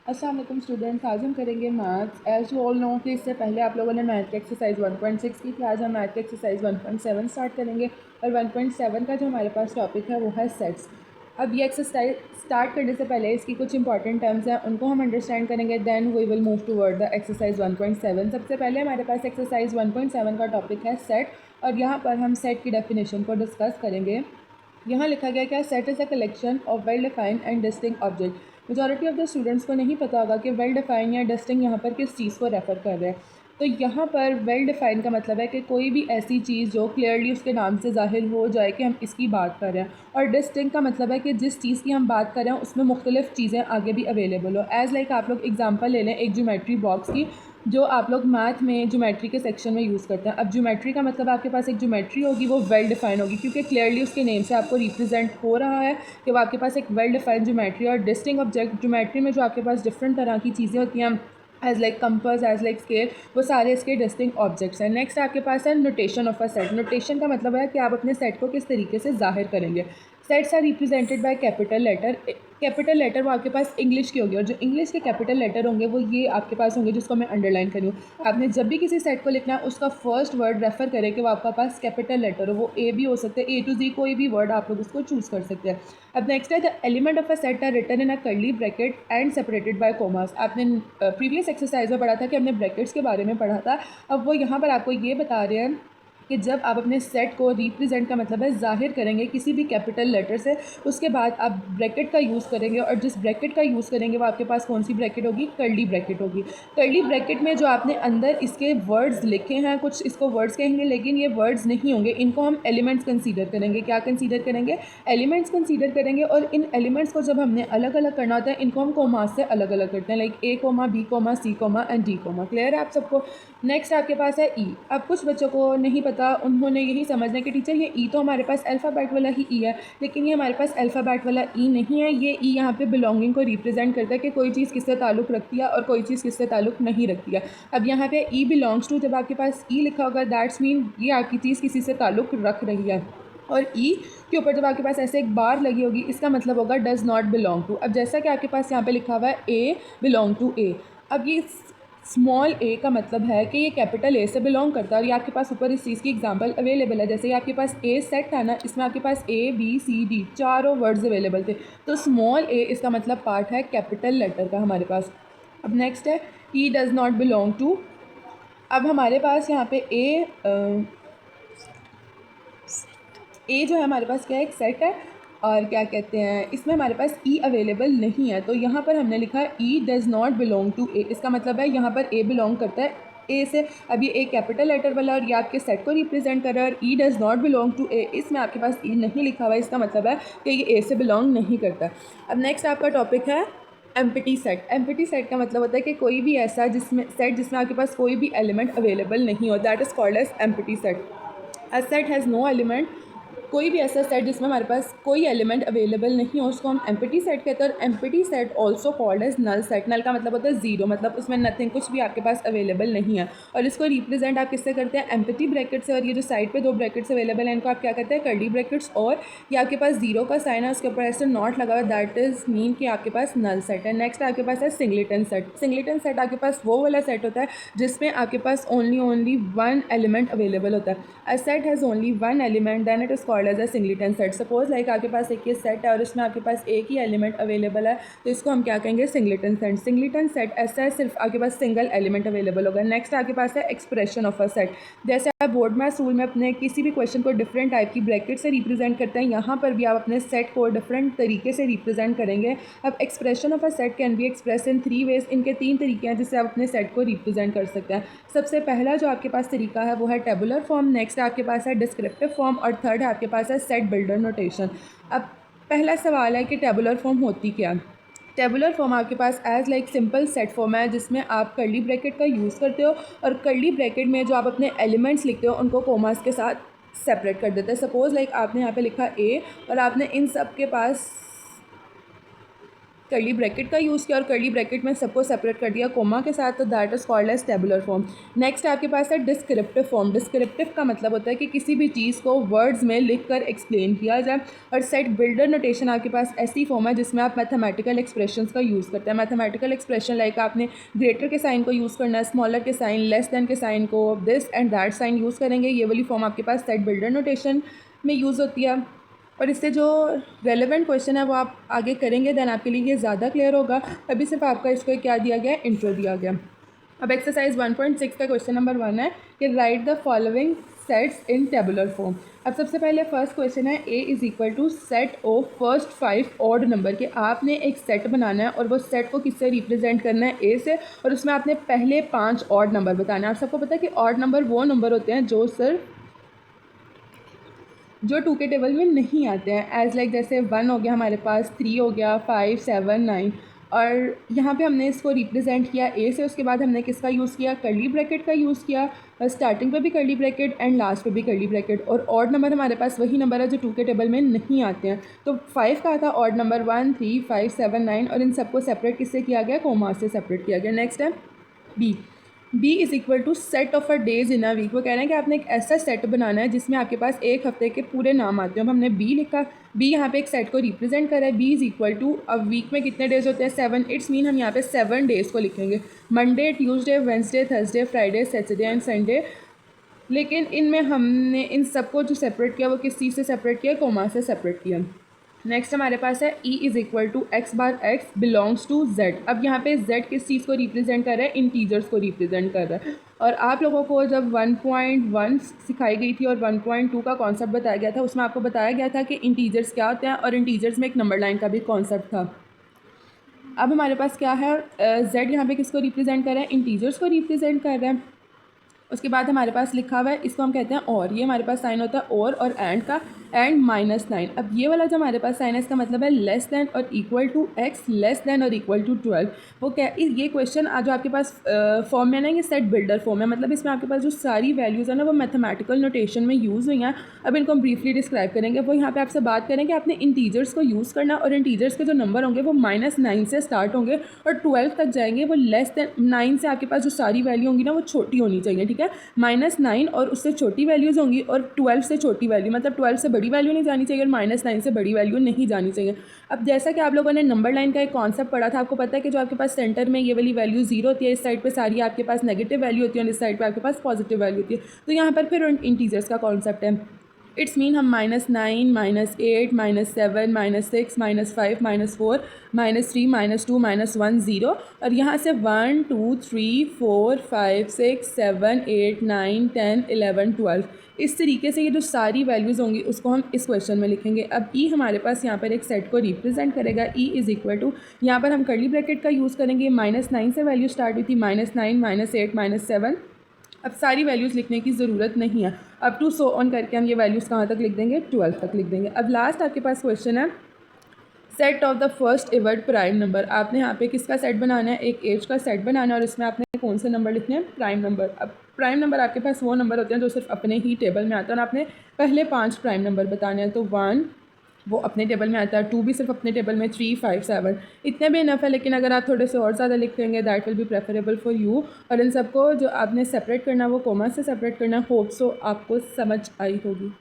अस्सलाम वालेकुम स्टूडेंट्स, आज हम करेंगे maths. As you all know कि इससे पहले आप लोगों ने मैथ की एक्सरसाइज 1.6 की थी। आज हम मैथ की एक्सरसाइज 1.7 स्टार्ट करेंगे और 1.7 का जो हमारे पास टॉपिक है वो है सेट्स। अब ये एक्सरसाइज स्टार्ट करने से पहले इसकी कुछ इंपॉर्टेंट टर्म्स हैं, उनको हम अंडरस्टैंड करेंगे, then we will move toward the exercise 1.7। सबसे पहले हमारे पास एक्सरसाइज 1.7 का टॉपिक है सेट, और यहाँ पर हम सेट की डेफिनेशन को डिस्कस करेंगे। यहाँ लिखा गया क्या, set is a collection of well defined and distinct object. Majority of the students को नहीं पता होगा कि वेल डिफाइंड या डिस्टिंक्ट यहाँ पर किस चीज़ को रेफ़र कर रहे हैं। तो यहाँ पर वेल डिफाइंड का मतलब है कि कोई भी ऐसी चीज़ जो क्लियरली उसके नाम से ज़ाहिर हो जाए कि हम इसकी बात कर रहे हैं, और डिस्टिंक्ट का मतलब है कि जिस चीज़ की हम बात कर रहे हैं उसमें मुख्तलिफ चीज़ें आगे भी अवेलेबल हो। एज़ लाइक आप लोग एग्जांपल ले लें एक ज्योमेट्री बॉक्स की, जो आप लोग मैथ में ज्योमेट्री के सेक्शन में यूज़ करते हैं। अब ज्योमेट्री का मतलब आपके पास एक ज्योमेट्री होगी, वो वेल डिफाइन होगी क्योंकि क्लियरली उसके नेम से आपको रिप्रेजेंट हो रहा है कि वो आपके पास एक वेल डिफाइंड ज्योमेट्री। और डिस्टिंक्ट ऑब्जेक्ट ज्योमेट्री में जो आपके पास डिफरेंट तरह की चीज़ें होती हैं, as like compass, as like scale, वो सारे इसके डिस्टिंक्ट ऑब्जेक्ट्स हैं। नेक्स्ट आपके पास है notation of a set. Notation का मतलब है कि आप अपने सेट को किस तरीके से जाहिर करेंगे। Sets are represented by capital letter. Capital letter वो आपके पास इंग्लिश की होगी, और जो इंग्लिश के कैपिटल लेटर होंगे वो ये आपके पास होंगे, जिसको मैं अंडरलाइन करूँ। आपने जब भी किसी सेट को लिखना है उसका फर्स्ट वर्ड रेफर करें कि वो आपका पास कैपिटल लेटर हो। वो ए भी हो सकते हैं, ए टू जी कोई भी वर्ड आप लोग उसको चूज़ कर सकते हैं। अब नेक्स्ट है the element of a set are written in a curly bracket and separated by commas. आपने प्रीवियस एक्सरसाइज में पढ़ा था कि हमने ब्रैकेट्स के बारे में पढ़ा था। अब वो यहाँ पर आपको ये बता रहे हैं कि जब आप अपने सेट को रिप्रेजेंट का मतलब है ज़ाहिर करेंगे किसी भी कैपिटल लेटर से, उसके बाद आप ब्रैकेट का यूज़ करेंगे, और जिस ब्रैकेट का यूज़ करेंगे वो आपके पास कौन सी ब्रैकेट होगी, कर्ली ब्रैकेट होगी। कर्ली ब्रैकेट में जो आपने अंदर इसके वर्ड्स लिखे हैं, कुछ इसको वर्ड्स कहेंगे लेकिन ये वर्ड्स नहीं होंगे, इनको हम एलिमेंट्स कंसीडर करेंगे। क्या कंसीडर करेंगे, एलिमेंट्स कंसीडर करेंगे। और इन एलिमेंट्स को जब हमने अलग अलग करना होता है, इनको हम कोमास से अलग अलग करते हैं, like A comma, B comma, C comma and D comma. Clear है आप सबको। नेक्स्ट आपके पास है ई। अब कुछ बच्चों को नहीं पता, उन्होंने यही समझना है कि टीचर ये ई तो हमारे पास अल्फ़ाबेट वाला ही ई है, लेकिन ये हमारे पास अल्फ़ाबेट वाला ई नहीं है। ये ई यहाँ पे बिलोंगिंग को रिप्रेजेंट करता है कि कोई चीज़ किससे ताल्लुक़ रखती है और कोई चीज़ किससे ताल्लुक़ नहीं रखती है। अब यहाँ पे ई बिलोंग्स टू, जब आपके पास ई लिखा होगा दैट्स मीन ये आपकी चीज़ किसी से ताल्लुक़ रख रही है। और ई के ऊपर जब आपके पास ऐसे एक बार लगी होगी, इसका मतलब होगा डज़ नॉट बिलोंग टू। अब जैसा कि आपके पास यहाँ पे लिखा हुआ है ए बिलोंग टू ए, अब ये स्मॉल ए का मतलब है कि ये कैपिटल ए से बिलोंग करता है। और ये आपके पास ऊपर इस चीज़ की एग्जांपल अवेलेबल है, जैसे कि आपके पास ए सेट था ना, इसमें आपके पास ए बी सी डी चारों वर्ड्स अवेलेबल थे, तो स्मॉल ए इसका मतलब पार्ट है कैपिटल लेटर का हमारे पास। अब नेक्स्ट है ई डज़ नॉट बिलोंग टू। अब हमारे पास यहाँ पे ए जो है हमारे पास क्या है, एक सेट है, और क्या कहते हैं इसमें हमारे पास ई अवेलेबल नहीं है, तो यहाँ पर हमने लिखा है ई डज़ नॉट बिलोंग टू ए। इसका मतलब है यहाँ पर ए बिलोंग करता है ए से। अब ये ए कैपिटल लेटर वाला और ये आपके सेट को रिप्रेजेंट कर रहा है, और ई डज़ नॉट बिलोंग टू ए, इसमें आपके पास ई नहीं लिखा हुआ है, इसका मतलब है कि ये ए से बिलोंग नहीं करता। अब नेक्स्ट आपका टॉपिक है एम्प्टी सेट। एम्प्टी सेट का मतलब होता है कि कोई भी ऐसा जिसमें आपके पास कोई भी एलिमेंट अवेलेबल नहीं हो, that is called as empty set. A set has no element. कोई भी ऐसा सेट जिसमें हमारे पास कोई एलिमेंट अवेलेबल नहीं हो उसको हम एम्प्टी सेट कहते हैं। और empty set also called as null set. Null का मतलब होता है ज़ीरो, मतलब उसमें नथिंग, कुछ भी आपके पास अवेलेबल नहीं है। और इसको रिप्रेजेंट आप किससे करते हैं, एम्प्टी ब्रैकेट से। और ये जो साइड पे दो ब्रैकेट्स अवेलेबल हैं इनको आप क्या कहते हैं, कर्ली ब्रैकेट्स। और ये आपके पास जीरो का साइन है, उसके ऊपर ऐसे नॉट लगा हुआ, दैट इज़ मीन कि आपके पास नल सेट है। नेक्स्ट आपके पास है सिंगलेटन सेट। सिंगलेटन सेट आपके पास वो वाला सेट होता है जिसमें आपके पास ओनली वन एलिमेंट अवेलेबल होता है। A set has only one element, then it is called as a singleton set. Suppose like आपके पास एक ये सेट है और इसमें आपके पास एक ही एलिमेंट अवेलेबल है, तो इसको हम क्या कहेंगे, सिंगलेटन सेट। सिंगलेटन सेट ऐसा है सिर्फ आपके पास सिंगल एलिमेंट अवेलेबल होगा। नेक्स्ट आपके पास है एक्सप्रेशन ऑफ अ सेट। जैसे आप बोर्ड मैथ्स रूल में अपने किसी भी क्वेश्चन को डिफरेंट टाइप की ब्रैकेट से रिप्रेजेंट करते हैं, यहाँ पर भी आप अपने सेट को डिफरेंट तरीके से रिप्रेजेंट करेंगे। अब expression of a set can be express in three ways. इनके तीन तरीके हैं जिससे आप अपने सेट को रिप्रेजेंट कर सकते हैं। सबसे पहला जो आपके पास तरीका है वो है टेबुलर फॉर्म, नेक्स्ट आपके पास है डिस्क्रिप्टिव फॉर्म, और थर्ड आपके पास है सेट बिल्डर नोटेशन। अब पहला सवाल है कि टेबुलर फॉर्म होती क्या। टेबुलर फॉर्म आपके पास as like simple set form है जिसमें आप कर्ली ब्रैकेट का यूज़ करते हो, और कर्ली ब्रैकेट में जो आप अपने एलिमेंट्स लिखते हो उनको कोमास के साथ सेपरेट कर देते हैं। सपोज लाइक आपने यहाँ पे लिखा ए और आपने इन सब के पास कर्ली ब्रैकेट का यूज़ किया और कर्ली ब्रैकेट में सबको सेपरेट कर दिया कोमा के साथ, तो that is called as tabular form. Next आपके पास है डिस्क्रिप्टिव फॉर्म। डिस्क्रिप्टिव का मतलब होता है कि किसी भी चीज़ को वर्ड्स में लिख कर एक्सप्लेन किया जाए। और सेट बिल्डर नोटेशन आपके पास ऐसी फॉर्म है जिसमें आप मैथमेटिकल एक्सप्रेशंस का यूज़ करते हैं। मैथमेटिकल एक्सप्रेशन लाइक आपने ग्रेटर के साइन को यूज़ करना है, स्मॉलर के साइन, लेस देन के साइन को, this and that sign use करेंगे। ये वाली फॉर्म आपके पास सेट बिल्डर नोटेशन में यूज़ होती है। और इससे जो रेलेवेंट क्वेश्चन है वो आप आगे करेंगे, देन आपके लिए ये ज़्यादा क्लियर होगा। अभी सिर्फ आपका इसको क्या दिया गया है, इंट्रो दिया गया। अब एक्सरसाइज 1.6 का क्वेश्चन नंबर 1 है कि write the following sets in tabular form. अब सबसे पहले फर्स्ट क्वेश्चन है A is equal to set of first 5 odd number के। आपने एक सेट बनाना है और वो सेट को किससे रिप्रेजेंट करना है, ए से, और उसमें आपने पहले 5 ऑड नंबर बताना है। आप सबको पता है कि ऑड नंबर वो नंबर होते हैं जो 2 के टेबल में नहीं आते हैं। एज लाइक जैसे 1 हो गया हमारे पास, 3 हो गया, 5, 7, 9। और यहाँ पे हमने इसको रिप्रेजेंट किया ए से। उसके बाद हमने किसका यूज़ किया, कर्ली ब्रैकेट का यूज़ किया। स्टार्टिंग पे भी कर्ली ब्रैकेट एंड लास्ट पे भी कर्ली ब्रैकेट। और ऑड नंबर हमारे पास वही नंबर है जो 2 के टेबल में नहीं आते हैं। तो 5 का था ऑड नंबर 1, 3, 5, 7, 9, और इन सबको सेपरेट किससे किया गया, कोमा से सेपरेट किया गया। नेक्स्ट है B is equal to set of a days in a week. वो कह रहे हैं कि आपने एक ऐसा सेट बनाना है जिसमें आपके पास एक हफ्ते के पूरे नाम आते हैं। अब हमने बी लिखा, बी यहाँ पे एक सेट को रिप्रेजेंट करा है। बी इज़ इक्वल टू, अब वीक में कितने डेज होते हैं, 7। इट्स मीन हम यहाँ पे 7 डेज़ को लिखेंगे, Monday, Tuesday, Wednesday, Thursday, Friday, Saturday and Sunday. लेकिन इनमें हमने इन सबको जो सेपरेट किया वो किस चीज़ से सेपरेट किया, कोमा से सेपरेट किया। नेक्स्ट हमारे पास है E is equal to X bar X belongs to Z. अब यहाँ पे जेड किस चीज़ को रिप्रेजेंट कर रहा है, इंटीजर्स को रिप्रेजेंट कर रहा है। और आप लोगों को जब 1.1 सिखाई गई थी और 1.2 का कॉन्सेप्ट बताया गया था, उसमें आपको बताया गया था कि इंटीजर्स क्या होते हैं, और इंटीजर्स में एक नंबर लाइन का भी कॉन्सेप्ट था। अब हमारे पास क्या है, जेड यहाँ पे किसको रिप्रेजेंट कर रहा है, इंटीजर्स को रिप्रेजेंट कर रहा है। उसके बाद हमारे पास लिखा हुआ है, इसको हम कहते हैं और। ये हमारे पास साइन होता है और एंड का, एंड -9। अब ये वाला जो हमारे पास साइन है इसका मतलब है लेस देन और equal to X, less than और इक्वल टू 12। वो क्या, ये क्वेश्चन जो आपके पास फॉर्म में ना, ये सेट बिल्डर फॉर्म है। मतलब इसमें आपके पास जो सारी वैल्यूज़ है ना वो मैथमेटिकल नोटेशन में यूज़ हुई हैं। अब इनको हम ब्रीफली डिस्क्राइब करेंगे। वो यहाँ पे आपसे बात करें कि आपने इंटीजर्स को यूज़ करना, और इंटीजर्स के जो नंबर होंगे वो -9 से स्टार्ट होंगे और 12 तक जाएंगे। वो लेस देन 9 से आपके पास जो सारी वैल्यू होंगी ना वो छोटी होनी चाहिए, ठीक है। -9 और उससे छोटी वैल्यूज़ होंगी, और 12 से छोटी वैल्यू, मतलब 12 से बड़ी वैल्यू नहीं जानी चाहिए और -9 से बड़ी वैल्यू नहीं जानी चाहिए। अब जैसा कि आप लोगों ने नंबर लाइन का एक कॉन्सेप्ट पढ़ा था, आपको पता है कि जो आपके पास सेंटर में ये वाली वैल्यू 0 होती है, इस साइड पे सारी आपके पास नेगेटिव वैल्यू होती है और इस साइड पे आपके पास पॉजिटिव वैल्यू होती है। तो यहाँ पर फिर इंटीजर्स का कॉन्सेप्ट है। इट्स मीन हम -9, -8, -7, -6, -5, -4, -3, -2, -1, 0, और यहाँ से 1, 2, 3, 4, 5, 6, 7, 8, 9, 10, 11, 12। इस तरीके से ये जो सारी वैल्यूज़ होंगी उसको हम इस क्वेश्चन में लिखेंगे। अब ई हमारे पास यहाँ पर एक सेट को रिप्रेजेंट करेगा। ई इज़ इक्वल टू, यहाँ पर हम कर्ली ब्रैकेट का यूज़ करेंगे। -9 से वैल्यू स्टार्ट हुई थी, -9, -8, -7। अब सारी वैल्यूज़ लिखने की ज़रूरत नहीं है। अब टू सो ऑन करके हम ये वैल्यूज़ कहाँ तक लिख देंगे, 12 तक लिख देंगे। अब लास्ट आपके पास क्वेश्चन है set of the first Edward prime number. आपने यहाँ पे किसका सेट बनाना है, एक एज का सेट बनाना है, और इसमें आपने कौन से नंबर लिखने हैं, प्राइम नंबर। अब प्राइम नंबर आपके पास वो नंबर होते हैं जो सिर्फ अपने ही टेबल में आते हैं, और आपने पहले 5 प्राइम नंबर बताने हैं। तो 1 वो अपने टेबल में आता है, 2 भी सिर्फ अपने टेबल में, 3, 5, 7 इतने भी इनफ है। लेकिन अगर आप थोड़े से और ज़्यादा लिखेंगे that will be preferable for you. और इन सबको जो आपने सेपरेट करना है वो कोमा से सेपरेट करना है। होप सो आपको समझ आई होगी।